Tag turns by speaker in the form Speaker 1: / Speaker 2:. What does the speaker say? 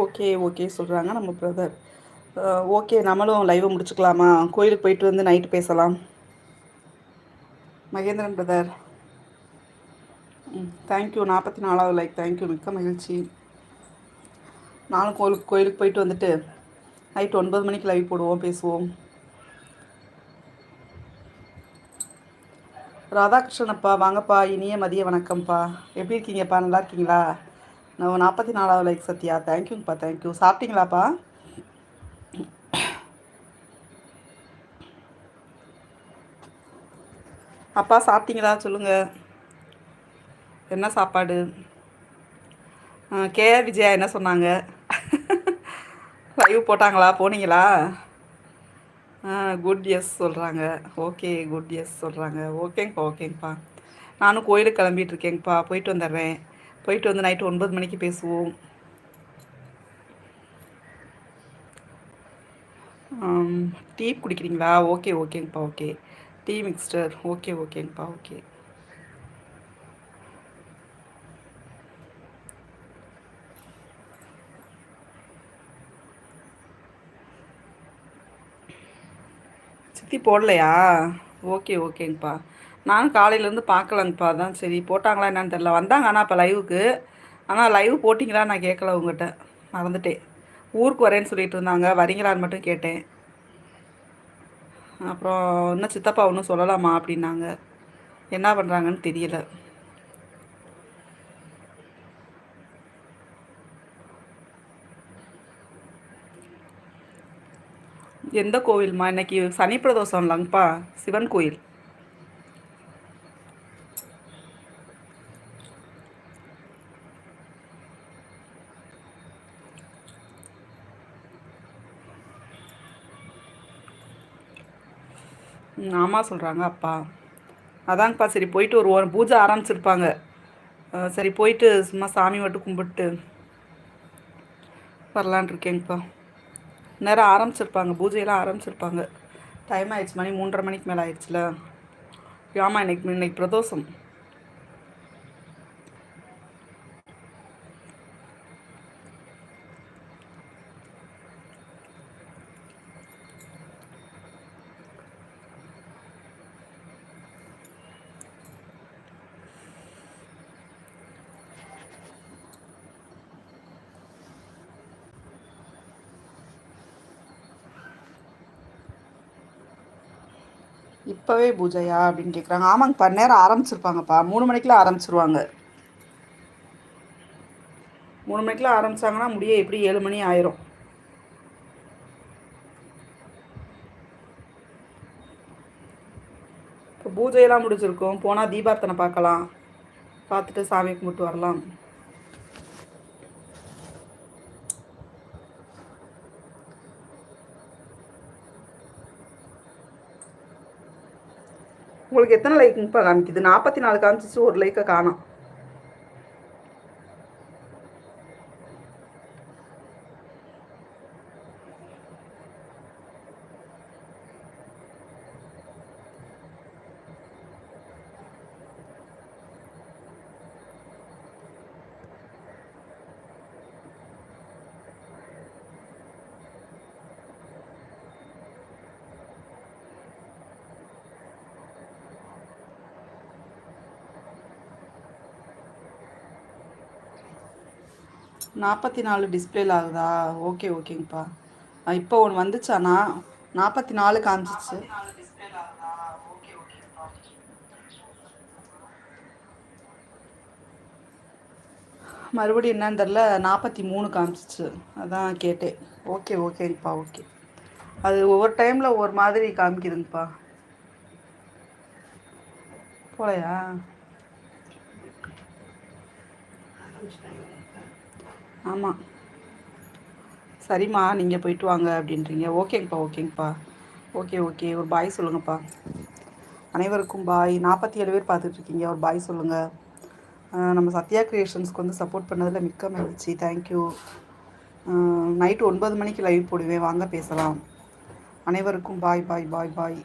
Speaker 1: Okay okay சொல்கிறாங்க நம்ம brother. Okay, நம்மளும் லைவை முடிச்சுக்கலாமா? கோயிலுக்கு போயிட்டு வந்து நைட்டு பேசலாம். Mahendran brother, thank you. 44வது லைக், தேங்க்யூ, மிக்க மகிழ்ச்சி. நானும் கோயிலுக்கு போயிட்டு வந்துட்டு நைட்டு 9 மணிக்கு லைவ் போடுவோம், பேசுவோம். ராதாகிருஷ்ணனப்பா வாங்கப்பா, இனிய மதிய வணக்கம்ப்பா. எப்படி இருக்கீங்கப்பா? நல்லா இருக்கீங்களா? நான் 44வது லைக் சத்யா, தேங்க்யூங்கப்பா, தேங்க்யூ. சாப்பிட்டீங்களாப்பா? அப்பா சாப்பிட்டீங்களா சொல்லுங்கள், என்ன சாப்பாடு? கேஆர் விஜயா என்ன சொன்னாங்க? லைவ் போட்டாங்களா? போனீங்களா? குட் எஸ் சொல்கிறாங்க. ஓகே, குட் எஸ் சொல்கிறாங்க. ஓகேங்கப்பா, ஓகேங்கப்பா. நானும் கோயிலுக்கு கிளம்பிட்டு இருக்கேங்கப்பா, போயிட்டு வந்துடுறேன். போயிட்டு வந்து நைட்டு 9 மணிக்கு பேசுவோம். டீ குடிக்கிறீங்களா? ஓகே ஓகேங்கப்பா, ஓகே. டீ மிக்ஸ்டர், ஓகே ஓகேங்கப்பா, ஓகே. சித்தி போடலையா? ஓகே ஓகேங்கப்பா. நானும் காலையிலேருந்து பார்க்கலங்கப்பா, தான் சரி போட்டாங்களா என்னன்னு தெரில. வந்தாங்க ஆனால் இப்போ லைவுக்கு. ஆனால் லைவ் போட்டிங்களா நான் கேட்கல உங்கள்கிட்ட, மறந்துட்டேன். ஊருக்கு வரேன்னு சொல்லிட்டு இருந்தாங்க, வரீங்களான்னு மட்டும் கேட்டேன். அப்புறம் இன்னும் சித்தப்பா ஒன்றும் சொல்லலாமா அப்படின்னாங்க. என்ன பண்ணுறாங்கன்னு தெரியல. எந்த கோவில்மா? இன்னைக்கு சனி பிரதோஷம் இல்லைங்கப்பா, சிவன் கோயில். ஆமாம் சொல்கிறாங்க அப்பா. அதாங்கப்பா சரி போயிட்டு ஒரு பூஜை ஆரம்பிச்சிருப்பாங்க. சரி போயிட்டு சும்மா சாமி மட்டும் கும்பிட்டு வரலான் இருக்கேங்கப்பா. நேரம் ஆரம்பிச்சிருப்பாங்க, பூஜையெல்லாம் ஆரம்பிச்சிருப்பாங்க. டைம் ஆயிடுச்சு, மணி 3:30 மணிக்கு மேலே ஆயிடுச்சுல. ஆமாம், இன்னைக்கு பிரதோஷம். இப்போவே பூஜையா அப்படின்னு கேட்குறாங்க. ஆமாங்கப்பா, நேரம் ஆரம்பிச்சிருப்பாங்கப்பா. 3 மணிக்கெலாம் ஆரம்பிச்சிருவாங்க. 3 மணிக்கெலாம் ஆரம்பித்தாங்கன்னா முடிய எப்படி 7 மணி ஆயிரும். இப்போ பூஜையெல்லாம் முடிச்சிருக்கோம், போனால் தீபார்த்தனை பார்க்கலாம், பார்த்துட்டு சாமி கும்பிட்டு வரலாம். உங்களுக்கு எத்தனை லைக்குங்கப்பா காமிக்குது? 44 காமிச்சிச்சு, ஒரு லைக்கை காணும். நாற்பத்தி 44 டிஸ்பிளேல ஆகுதா? ஓகே ஓகேங்கப்பா. இப்போ ஒன்று வந்துச்சாண்ணா, 44 காமிச்சிச்சு. மறுபடியும் என்னன்னு தெரில, 43 காமிச்சிச்சு, அதான் கேட்டேன். ஓகே ஓகேங்கப்பா, ஓகே. அது ஒவ்வொரு டைமில் ஒவ்வொரு மாதிரி காமிக்குதுங்கப்பா. போலையா? ஆமாம், சரிம்மா நீங்கள் போயிட்டு வாங்க அப்படின்றீங்க. ஓகேங்கப்பா, ஓகேங்கப்பா, ஓகே ஓகே. ஒரு பாய் சொல்லுங்கப்பா. அனைவருக்கும் பாய். 47 பேர் பார்த்துட்ருக்கீங்க, ஒரு பாய் சொல்லுங்கள். நம்ம சத்யா கிரியேஷன்ஸ்க்கு வந்து சப்போர்ட் பண்ணதில் மிக்க மகிழ்ச்சி, தேங்க்யூ. நைட்டு 9 மணிக்கு லைவ் போடுவேன், வாங்க பேசலாம். அனைவருக்கும் பாய் பாய் பாய் பாய்.